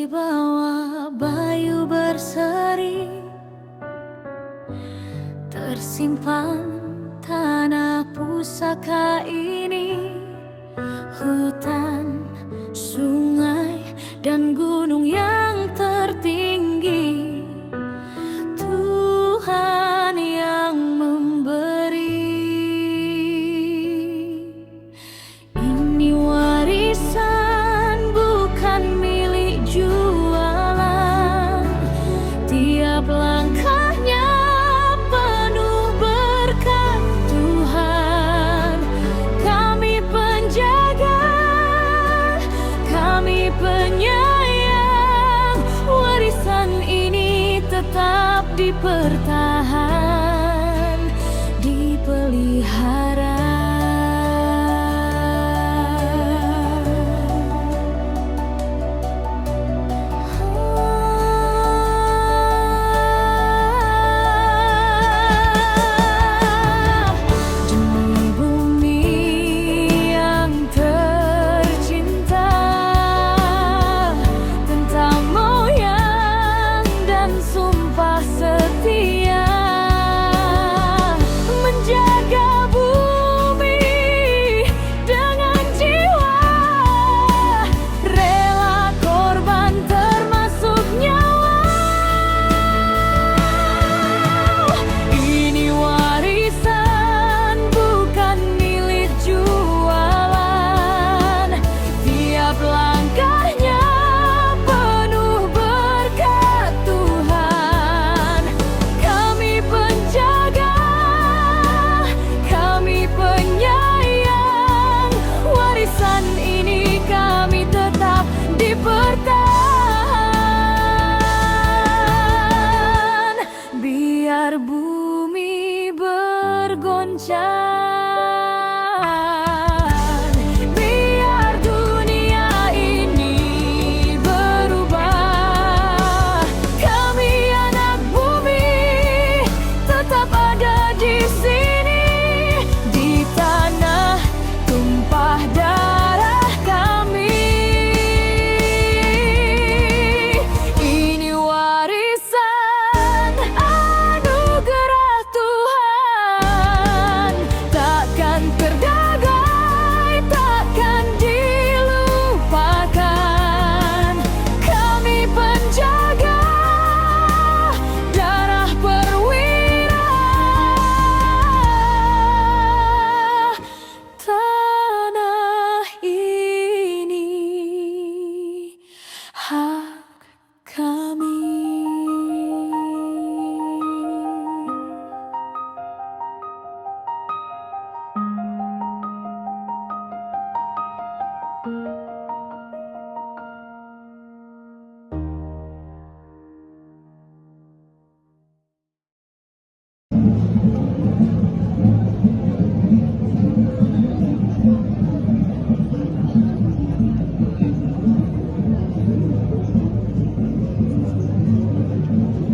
Di bawah bayu berseri tersimpan tanah pusaka ini, hutan, sungai, dan gunung yang tertinggi. Tuhan yang memberi. Ini warisan bukan milik jualan. Tiap langkahnya penuh berkat Tuhan. Kami penjaga, kami penyayang. Warisan ini tetap dipertahan, dipelihara. Demi bumi yang tercinta, tentang moyang dan sumpah setia, menjaga bumi dengan jiwa, rela korban termasuk nyawa. Ini warisan bukan milik jualan. Tiap langkahnya penuh berkat Tuhan. Kami penjaga, kami penyayang. Warisan ini kami tetap dipertahan. Biar bumi bergoncang, biar dunia ini berubah. Kami anak bumi tetap ada di sini, di tanah tumpah darah.